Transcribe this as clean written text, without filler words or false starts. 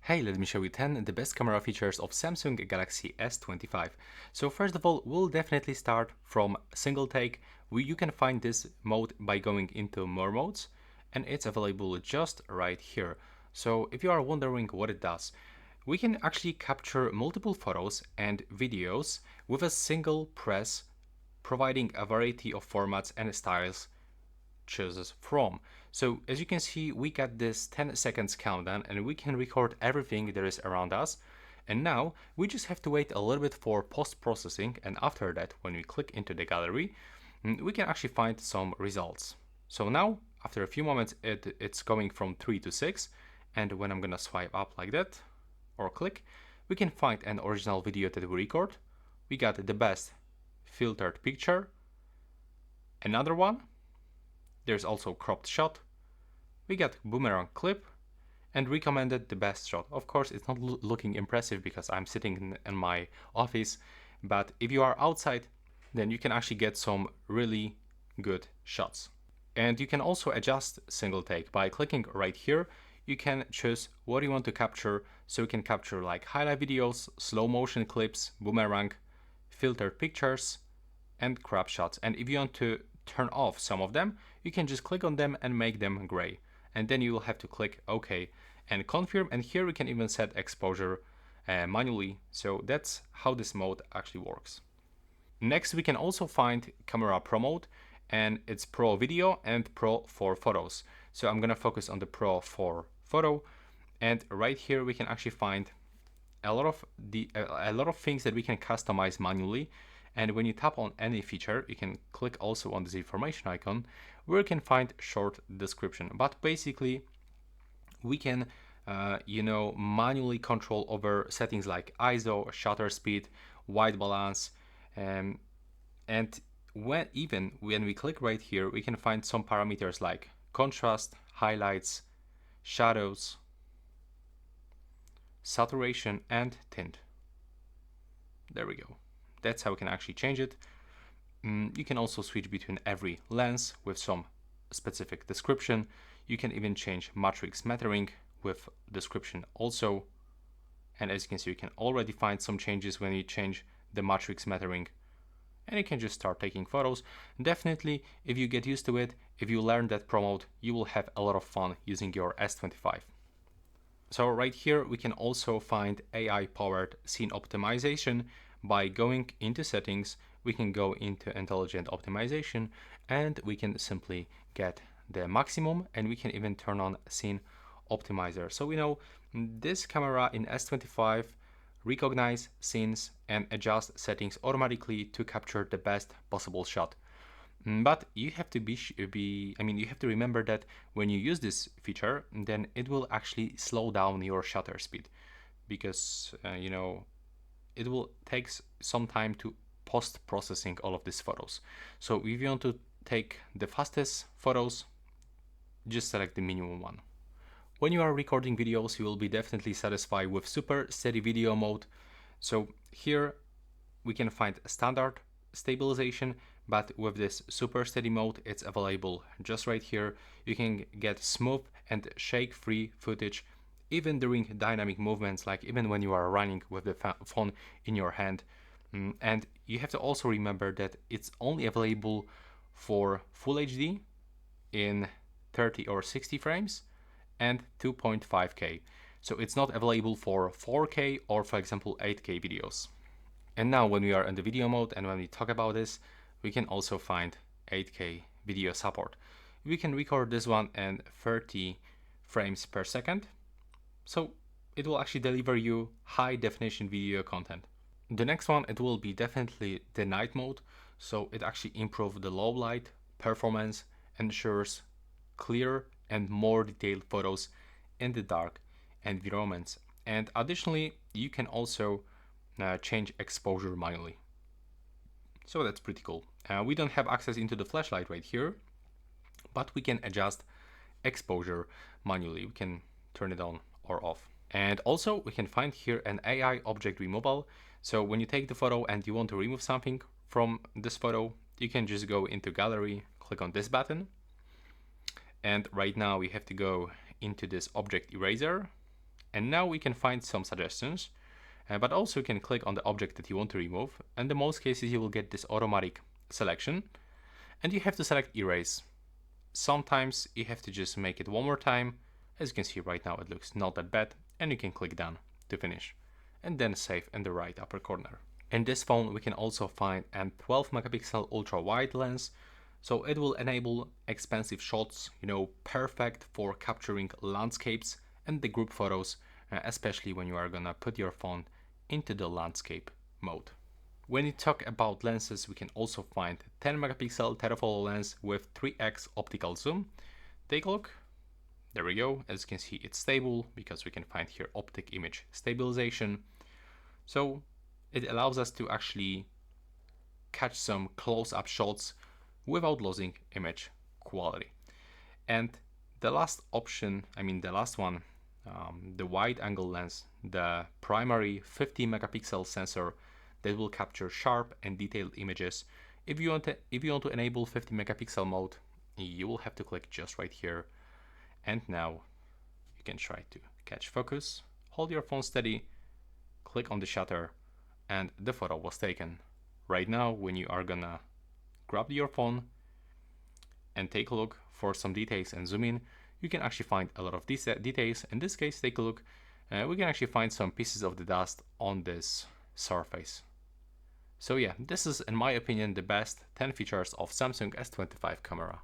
Hey, let me show you 10 the best camera features of Samsung Galaxy S25. So first of all, we'll definitely start from single take. You can find this mode by going into more modes, and it's available just right here. So if you are wondering what it does, we can actually capture multiple photos and videos with a single press, providing a variety of formats and styles chooses from. So as you can see, we got this 10 seconds countdown and we can record everything that is around us. And now we just have to wait a little bit for post-processing, and after that, when we click into the gallery, we can actually find some results. So now, after a few moments, it's going from 3 to 6, and when I'm gonna swipe up like that, or click, we can find an original video that we record. We got the best filtered picture, another one, there's also cropped shot, we got boomerang clip, and recommended the best shot. Of course, it's not looking impressive because I'm sitting in my office, but if you are outside, then you can actually get some really good shots. And you can also adjust single take by clicking right here. You can choose what you want to capture, so you can capture like highlight videos, slow motion clips, boomerang, filtered pictures, and crop shots. And if you want to turn off some of them, you can just click on them and make them gray. And then you will have to click OK and confirm. And here we can even set exposure manually. So that's how this mode actually works. Next, we can also find Camera Pro mode, and it's Pro Video and Pro for Photos. So I'm gonna focus on the Pro for Photo, and right here we can actually find a lot of things that we can customize manually. And when you tap on any feature, you can click also on this information icon where you can find short description. But basically, we can manually control over settings like ISO, shutter speed, white balance, and when we click right here, we can find some parameters like contrast, highlights, shadows, saturation, and tint. There we go. That's how we can actually change it. You can also switch between every lens with some specific description. You can even change matrix metering with description also. And as you can see, you can already find some changes when you change the matrix metering. And you can just start taking photos. Definitely, if you get used to it, if you learn that Pro mode, you will have a lot of fun using your S25. So right here, we can also find AI-powered scene optimization. By going into settings, we can go into intelligent optimization, and we can simply get the maximum, and we can even turn on scene optimizer. So we know this camera in S25 recognize scenes and adjust settings automatically to capture the best possible shot. But you have to you have to remember that when you use this feature, then it will actually slow down your shutter speed, because it will take some time to post-processing all of these photos. So if you want to take the fastest photos, just select the minimum one. When you are recording videos, you will be definitely satisfied with super steady video mode. So here we can find standard stabilization, but with this super steady mode, it's available just right here. You can get smooth and shake-free footage even during dynamic movements, like even when you are running with the phone in your hand. And you have to also remember that it's only available for Full HD in 30 or 60 frames and 2.5K. So it's not available for 4K or, for example, 8K videos. And now when we are in the video mode and when we talk about this, we can also find 8K video support. We can record this one in 30 frames per second. So it will actually deliver you high definition video content. The next one, it will be definitely the night mode. So it actually improves the low light performance, ensures clear and more detailed photos in the dark environments. And additionally, you can also change exposure manually. So that's pretty cool. We don't have access into the flashlight right here, but we can adjust exposure manually. We can turn it on or off. And also we can find here an AI object removal. So when you take the photo and you want to remove something from this photo, you can just go into gallery, click on this button. And right now we have to go into this object eraser And now we can find some suggestions, but also you can click on the object that you want to remove. And in most cases, you will get this automatic selection, and you have to select erase. Sometimes you have to just make it one more time. As you can see right now, it looks not that bad, and you can click done to finish, and then save in the right upper corner. In this phone, we can also find a 12 megapixel ultra wide lens, so it will enable expensive shots, perfect for capturing landscapes and the group photos, especially when you are gonna put your phone into the landscape mode. When you talk about lenses, we can also find 10 megapixel telephoto lens with 3x optical zoom. Take a look. There we go. As you can see, it's stable because we can find here optic image stabilization. So it allows us to actually catch some close-up shots without losing image quality. And the last option, the last one, the wide angle lens, the primary 50 megapixel sensor that will capture sharp and detailed images. If you want to enable 50 megapixel mode, you will have to click just right here. And now you can try to catch focus, hold your phone steady, click on the shutter, and the photo was taken. Right now, when you are gonna grab your phone and take a look for some details and zoom in, you can actually find a lot of these details. In this case, take a look. We can actually find some pieces of the dust on this surface. So yeah, this is, in my opinion, the best 10 features of Samsung S25 camera.